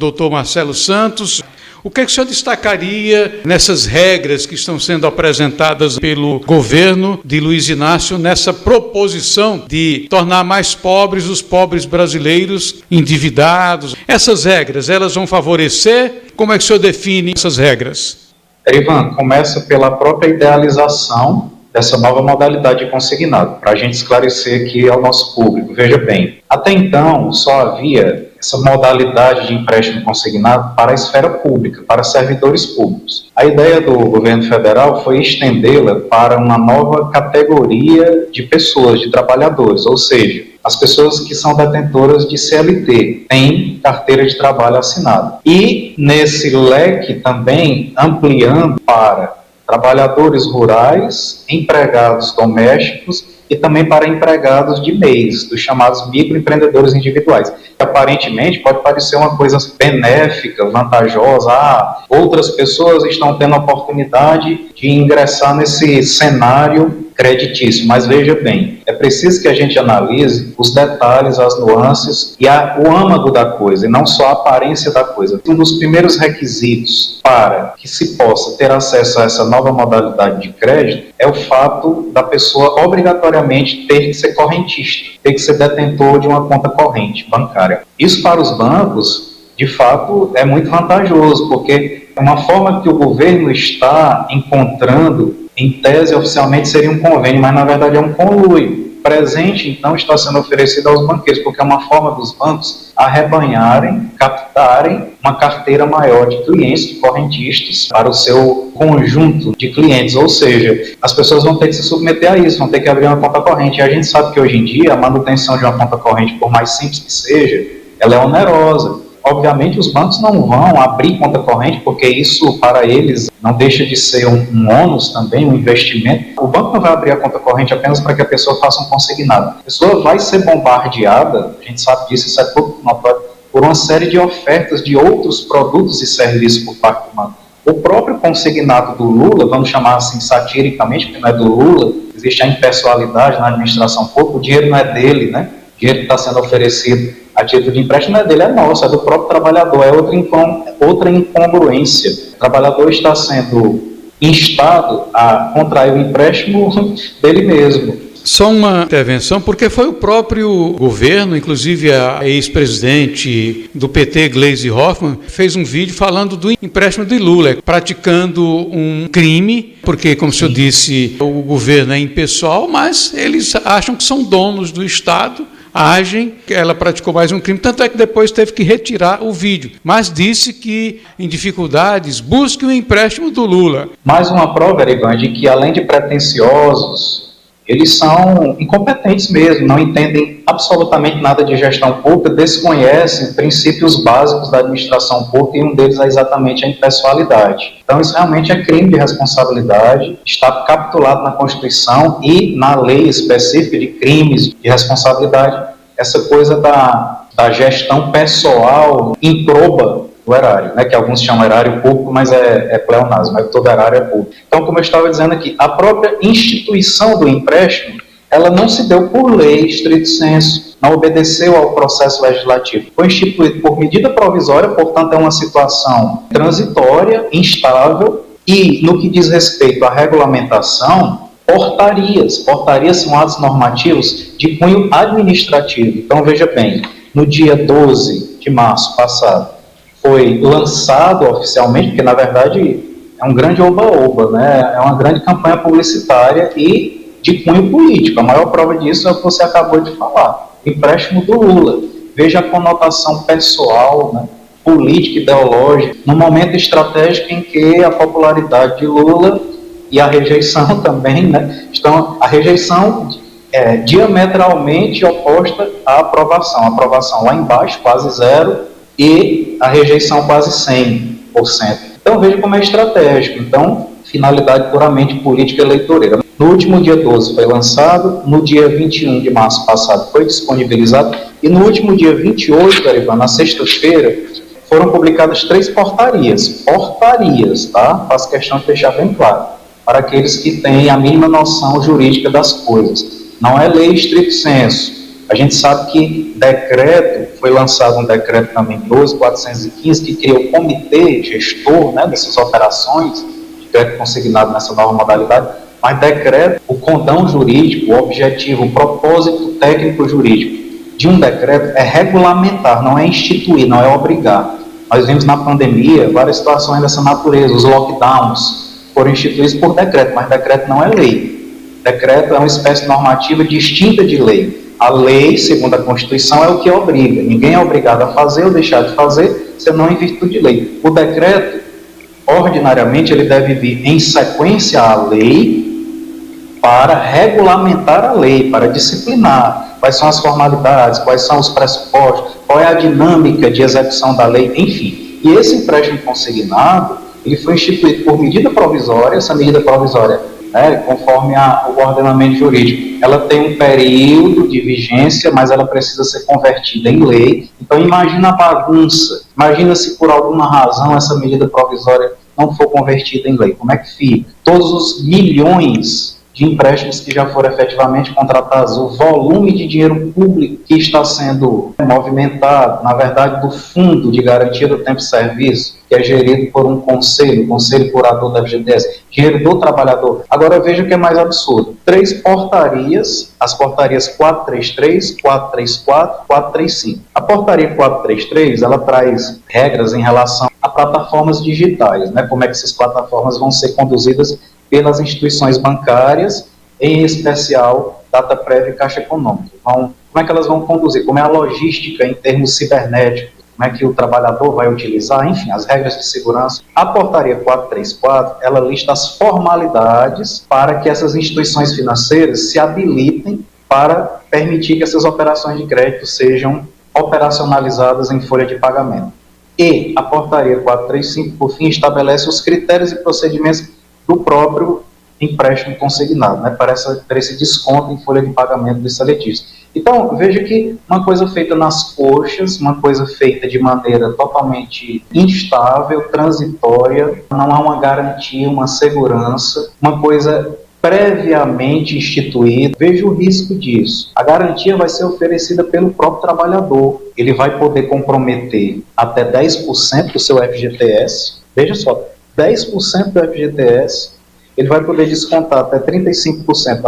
doutor Marcelo Santos. O que é que o senhor destacaria nessas regras que estão sendo apresentadas pelo governo de Luiz Inácio nessa proposição de tornar mais pobres os pobres brasileiros endividados? Essas regras, elas vão favorecer? Como é que o senhor define essas regras? Ivan, começa pela própria idealização dessa nova modalidade de consignado, para a gente esclarecer aqui ao nosso público. Veja bem, até então só havia essa modalidade de empréstimo consignado para a esfera pública, para servidores públicos. A ideia do governo federal foi estendê-la para uma nova categoria de pessoas, de trabalhadores, ou seja, as pessoas que são detentoras de CLT, têm carteira de trabalho assinada. E nesse leque também ampliando para trabalhadores rurais, empregados domésticos e também para empregados de MEIs, dos chamados microempreendedores individuais. Aparentemente pode parecer uma coisa benéfica, vantajosa, outras pessoas estão tendo a oportunidade de ingressar nesse cenário creditício, mas veja bem, é preciso que a gente analise os detalhes, as nuances e o âmago da coisa, e não só a aparência da coisa. Um dos primeiros requisitos para que se possa ter acesso a essa nova modalidade de crédito é o fato da pessoa obrigatoriamente ter que ser correntista, ter que ser detentor de uma conta corrente bancária. Isso para os bancos, de fato, é muito vantajoso, porque é uma forma que o governo está encontrando. Em tese, oficialmente seria um convênio, mas na verdade é um conluio. Presente, então, está sendo oferecido aos banqueiros, porque é uma forma dos bancos arrebanharem, captarem uma carteira maior de clientes, de correntistas, para o seu conjunto de clientes. Ou seja, as pessoas vão ter que se submeter a isso, vão ter que abrir uma conta corrente. E a gente sabe que hoje em dia a manutenção de uma conta corrente, por mais simples que seja, ela é onerosa. Obviamente, os bancos não vão abrir conta corrente, porque isso, para eles, não deixa de ser um ônus também, um investimento. O banco não vai abrir a conta corrente apenas para que a pessoa faça um consignado. A pessoa vai ser bombardeada, a gente sabe disso, isso é tudo notório, por uma série de ofertas de outros produtos e serviços por parte do banco. O próprio consignado do Lula, vamos chamar assim satiricamente, porque não é do Lula, existe a impessoalidade na administração pública, o dinheiro não é dele, né? O dinheiro que está sendo oferecido a título de empréstimo não é dele, é nosso, é do próprio trabalhador, é outra incongruência. O trabalhador está sendo instado a contrair o empréstimo dele mesmo. Só uma intervenção, porque foi o próprio governo, inclusive a ex-presidente do PT, Gleisi Hoffmann, fez um vídeo falando do empréstimo de Lula, praticando um crime, porque, como o senhor disse, o governo é impessoal, mas eles acham que são donos do Estado, agem, ela praticou mais um crime, tanto é que depois teve que retirar o vídeo, mas disse que, em dificuldades, busque o empréstimo do Lula. Mais uma prova, Erivan, de que, além de pretensiosos, eles são incompetentes mesmo, não entendem absolutamente nada de gestão pública, desconhecem princípios básicos da administração pública, e um deles é exatamente a impessoalidade. Então, isso realmente é crime de responsabilidade, está capitulado na Constituição e na lei específica de crimes de responsabilidade, essa coisa da gestão pessoal improba do erário, né, que alguns chamam erário público, mas é pleonasmo, mas todo erário é público. Então, como eu estava dizendo aqui, a própria instituição do empréstimo, ela não se deu por lei, estrito sensu, não obedeceu ao processo legislativo. Foi instituído por medida provisória, portanto é uma situação transitória, instável, e no que diz respeito à regulamentação, portarias são atos normativos de cunho administrativo. Então, veja bem, no dia 12 de março passado, foi lançado oficialmente, porque na verdade é um grande oba-oba, né? É uma grande campanha publicitária e de cunho político. A maior prova disso é o que você acabou de falar, o empréstimo do Lula. Veja a conotação pessoal, né? Política, ideológica, num momento estratégico em que a popularidade de Lula e a rejeição também, né? A rejeição é diametralmente oposta à aprovação. A aprovação lá embaixo, quase zero, e a rejeição quase 100%. Então, veja como é estratégico. Então, finalidade puramente política eleitoreira. No último dia 12 foi lançado, no dia 21 de março passado foi disponibilizado, e no último dia 28, Arivan, na sexta-feira, foram publicadas 3 portarias, tá? Faço questão de deixar bem claro, para aqueles que têm a mínima noção jurídica das coisas. Não é lei estrito sensu. A gente sabe que decreto, foi lançado um decreto também 12.415, que cria o comitê gestor, né, dessas operações de crédito consignado nessa nova modalidade, mas decreto, o condão jurídico, o objetivo, o propósito técnico jurídico de um decreto é regulamentar, não é instituir, não é obrigar. Nós vimos na pandemia várias situações dessa natureza, os lockdowns foram instituídos por decreto, mas decreto não é lei. Decreto é uma espécie normativa distinta de lei. A lei, segundo a Constituição, é o que obriga. Ninguém é obrigado a fazer ou deixar de fazer, senão em virtude de lei. O decreto, ordinariamente, ele deve vir em sequência à lei para regulamentar a lei, para disciplinar quais são as formalidades, quais são os pressupostos, qual é a dinâmica de execução da lei, enfim. E esse empréstimo consignado, ele foi instituído por medida provisória. Essa medida provisória, conforme o ordenamento jurídico, ela tem um período de vigência, mas ela precisa ser convertida em lei. Então imagina a bagunça, imagina se por alguma razão essa medida provisória não for convertida em lei, como é que fica? Todos os milhões de empréstimos que já foram efetivamente contratados, o volume de dinheiro público que está sendo movimentado, na verdade, do Fundo de Garantia do Tempo de Serviço, que é gerido por um conselho curador da FGTS, dinheiro do trabalhador. Agora veja o que é mais absurdo. 3 portarias, as portarias 433, 434, 435. A portaria 433, ela traz regras em relação a plataformas digitais, como é que essas plataformas vão ser conduzidas pelas instituições bancárias, em especial Dataprev e Caixa Econômica. Como é que elas vão conduzir? Como é a logística em termos cibernéticos? Como é que o trabalhador vai utilizar? Enfim, as regras de segurança. A portaria 434, ela lista as formalidades para que essas instituições financeiras se habilitem para permitir que essas operações de crédito sejam operacionalizadas em folha de pagamento. E a portaria 435, por fim, estabelece os critérios e procedimentos do próprio empréstimo consignado, para esse desconto em folha de pagamento dos seletistas. Então, veja que uma coisa feita nas coxas, uma coisa feita de maneira totalmente instável, transitória, não há uma garantia, uma segurança, uma coisa previamente instituída. Veja o risco disso. A garantia vai ser oferecida pelo próprio trabalhador. Ele vai poder comprometer até 10% do seu FGTS. Veja só, 10% do FGTS, ele vai poder descontar até 35%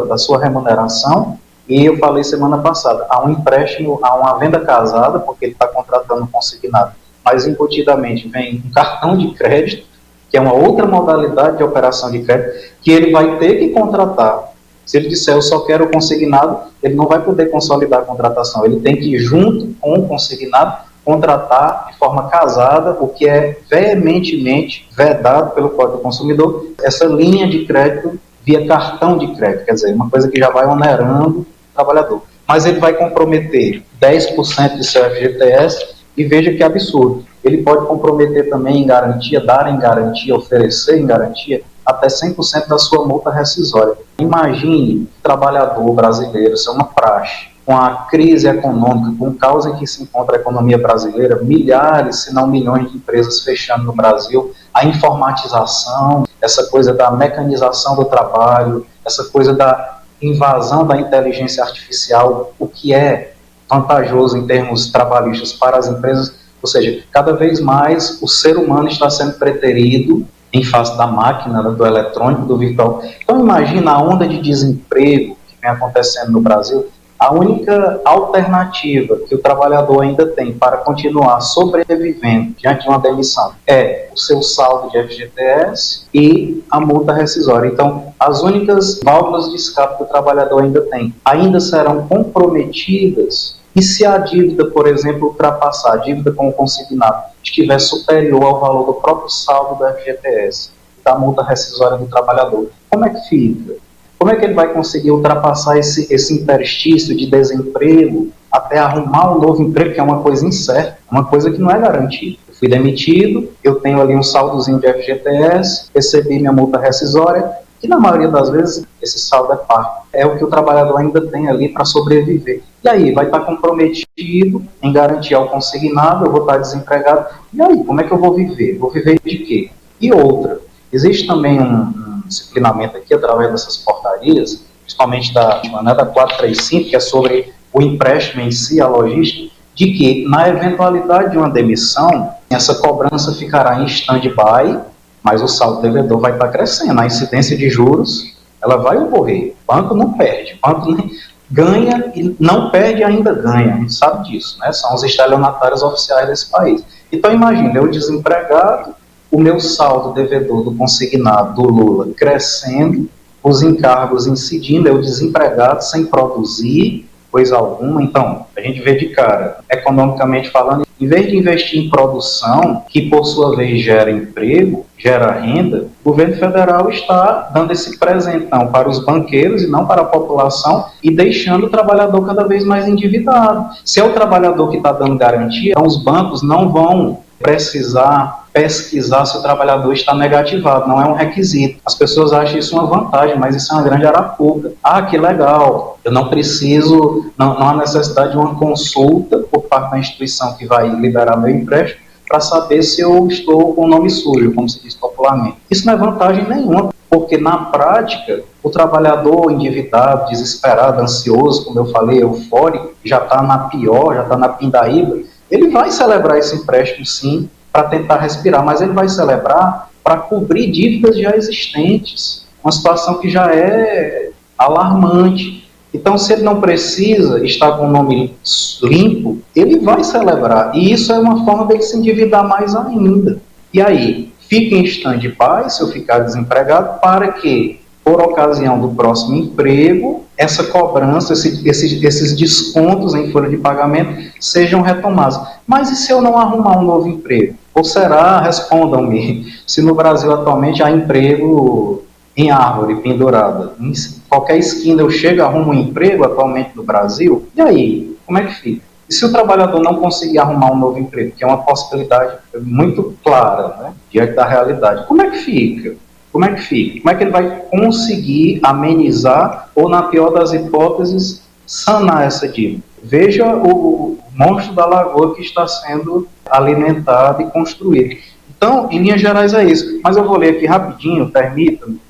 da sua remuneração. E eu falei semana passada, há um empréstimo, há uma venda casada, porque ele está contratando um consignado, mas embutidamente vem um cartão de crédito, que é uma outra modalidade de operação de crédito, que ele vai ter que contratar. Se ele disser, eu só quero o consignado, ele não vai poder consolidar a contratação, ele tem que ir junto com o consignado, contratar de forma casada, o que é veementemente vedado pelo Código do Consumidor, essa linha de crédito via cartão de crédito, quer dizer, uma coisa que já vai onerando o trabalhador. Mas ele vai comprometer 10% de seu FGTS, e veja que absurdo, ele pode comprometer também em garantia, dar em garantia, oferecer em garantia, até 100% da sua multa rescisória. Imagine o trabalhador brasileiro, isso é uma praxe, com a crise econômica, com a causa em que se encontra a economia brasileira, milhares, se não milhões de empresas fechando no Brasil, a informatização, essa coisa da mecanização do trabalho, essa coisa da invasão da inteligência artificial, o que é vantajoso em termos trabalhistas para as empresas, ou seja, cada vez mais o ser humano está sendo preterido em face da máquina, do eletrônico, do virtual. Então imagina a onda de desemprego que vem acontecendo no Brasil. A única alternativa que o trabalhador ainda tem para continuar sobrevivendo diante de uma demissão é o seu saldo de FGTS e a multa rescisória. Então, as únicas válvulas de escape que o trabalhador ainda tem ainda serão comprometidas, e se a dívida, por exemplo, ultrapassar, a dívida com o consignado, estiver superior ao valor do próprio saldo do FGTS, da multa rescisória do trabalhador, como é que fica? Como é que ele vai conseguir ultrapassar esse interstício de desemprego até arrumar um novo emprego, que é uma coisa incerta, uma coisa que não é garantida? Eu fui demitido, eu tenho ali um saldozinho de FGTS, recebi minha multa rescisória, e na maioria das vezes esse saldo é pago. É o que o trabalhador ainda tem ali para sobreviver. E aí, vai estar comprometido em garantir ao consignado, eu vou estar desempregado. E aí, como é que eu vou viver? Vou viver de quê? E outra, existe também um disciplinamento aqui através dessas portarias, principalmente da 435, que é sobre o empréstimo em si, a logística, de que na eventualidade de uma demissão, essa cobrança ficará em stand-by, mas o saldo devedor vai estar crescendo, a incidência de juros ela vai ocorrer. O banco não perde, o banco ganha e não perde, ainda ganha, a gente sabe disso, né? São os estelionatários oficiais desse país. Então imagina, eu desempregado, o meu saldo devedor do consignado do Lula crescendo, os encargos incidindo, eu desempregado, sem produzir coisa alguma. Então, a gente vê de cara, economicamente falando, em vez de investir em produção, que por sua vez gera emprego, gera renda, o governo federal está dando esse presentão para os banqueiros e não para a população e deixando o trabalhador cada vez mais endividado. Se é o trabalhador que está dando garantia, então os bancos não vão precisar pesquisar se o trabalhador está negativado, não é um requisito. As pessoas acham isso uma vantagem, mas isso é uma grande arapuca. Ah, que legal, eu não preciso, não há necessidade de uma consulta por parte da instituição que vai liberar meu empréstimo para saber se eu estou com o nome sujo, como se diz popularmente. Isso não é vantagem nenhuma, porque na prática, o trabalhador endividado, desesperado, ansioso, como eu falei, eufórico, já está na pior, já está na pindaíba, ele vai celebrar esse empréstimo sim, para tentar respirar, mas ele vai celebrar para cobrir dívidas já existentes, uma situação que já é alarmante. Então, se ele não precisa estar com o nome limpo, ele vai celebrar, e isso é uma forma dele se endividar mais ainda. E aí, fica em stand-by, se eu ficar desempregado, para que, por ocasião do próximo emprego, essa cobrança, esses descontos em folha de pagamento sejam retomados. Mas e se eu não arrumar um novo emprego? Ou será, respondam-me, se no Brasil atualmente há emprego em árvore pendurada? Em qualquer esquina eu chego, arrumo um emprego atualmente no Brasil? E aí, como é que fica? E se o trabalhador não conseguir arrumar um novo emprego, que é uma possibilidade muito clara, né, diante da realidade, como é que fica? Como é que fica? Como é que ele vai conseguir amenizar ou, na pior das hipóteses, sanar essa dívida? Veja o monstro da lagoa que está sendo alimentado e construído. Então, em linhas gerais é isso. Mas eu vou ler aqui rapidinho, permita-me,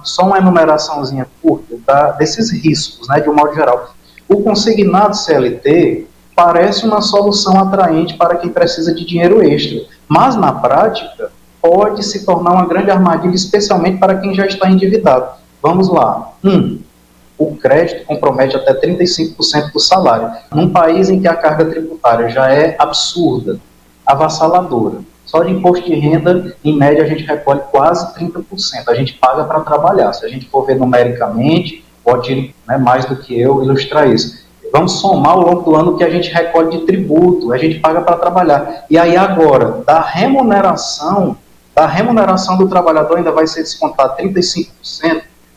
só uma enumeraçãozinha curta desses riscos, né, de um modo geral. O consignado CLT parece uma solução atraente para quem precisa de dinheiro extra, mas na prática pode se tornar uma grande armadilha, especialmente para quem já está endividado. Vamos lá. O crédito compromete até 35% do salário. Num país em que a carga tributária já é absurda, avassaladora. Só de imposto de renda, em média, a gente recolhe quase 30%. A gente paga para trabalhar. Se a gente for ver numericamente, pode, né, mais do que eu, ilustrar isso. Vamos somar ao longo do ano o que a gente recolhe de tributo, a gente paga para trabalhar. E aí agora, da remuneração do trabalhador ainda vai ser descontado 35%.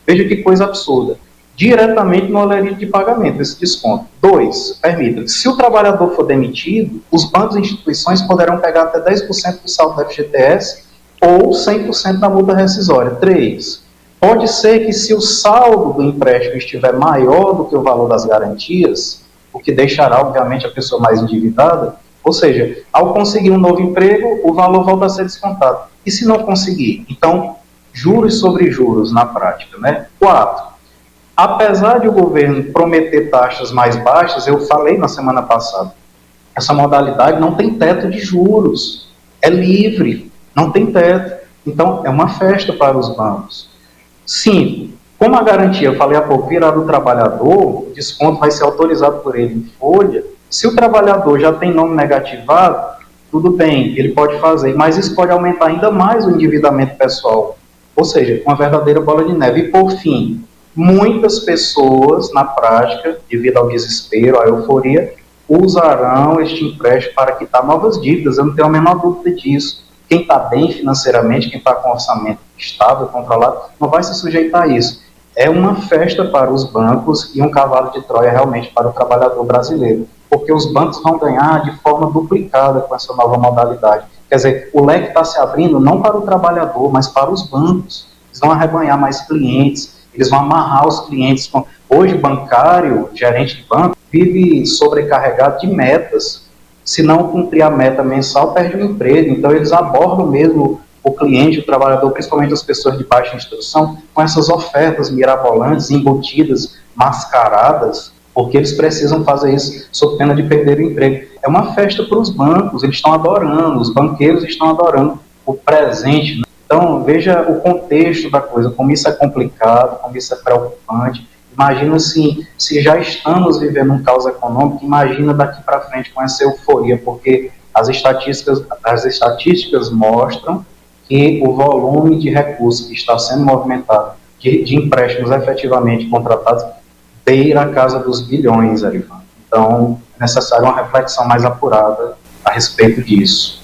Veja que coisa absurda. Diretamente no alérgio de pagamento, esse desconto. 2, permita, se o trabalhador for demitido, os bancos e instituições poderão pegar até 10% do saldo do FGTS ou 100% da multa rescisória. 3, pode ser que se o saldo do empréstimo estiver maior do que o valor das garantias, o que deixará, obviamente, a pessoa mais endividada, ou seja, ao conseguir um novo emprego, o valor volta a ser descontado. E se não conseguir? Então, juros sobre juros na prática, né? 4, apesar de o governo prometer taxas mais baixas, eu falei na semana passada, essa modalidade não tem teto de juros, é livre, não tem teto. Então, é uma festa para os bancos. 5, como a garantia, eu falei há pouco, virar do trabalhador, o desconto vai ser autorizado por ele em folha. Se o trabalhador já tem nome negativado, tudo bem, ele pode fazer, mas isso pode aumentar ainda mais o endividamento pessoal, ou seja, uma verdadeira bola de neve. E por fim, muitas pessoas, na prática, devido ao desespero, à euforia, usarão este empréstimo para quitar novas dívidas, eu não tenho a menor dúvida disso. Quem está bem financeiramente, quem está com orçamento estável, controlado, não vai se sujeitar a isso. É uma festa para os bancos e um cavalo de Troia realmente para o trabalhador brasileiro, porque os bancos vão ganhar de forma duplicada com essa nova modalidade. Quer dizer, o leque está se abrindo não para o trabalhador, mas para os bancos. Eles vão arrebanhar mais clientes, eles vão amarrar os clientes. Hoje, bancário, gerente de banco, vive sobrecarregado de metas. Se não cumprir a meta mensal, perde o emprego. Então, eles abordam mesmo o cliente, o trabalhador, principalmente as pessoas de baixa instrução, com essas ofertas mirabolantes, embutidas, mascaradas, porque eles precisam fazer isso sob pena de perder o emprego. É uma festa para os bancos, eles estão adorando, os banqueiros estão adorando o presente, né? Então, veja o contexto da coisa, como isso é complicado, como isso é preocupante. Imagina assim, se já estamos vivendo um caos econômico, imagina daqui para frente com essa euforia, porque as estatísticas mostram que o volume de recursos que está sendo movimentado, de empréstimos efetivamente contratados, beira a casa dos bilhões, Arivan. Então, é necessário uma reflexão mais apurada a respeito disso.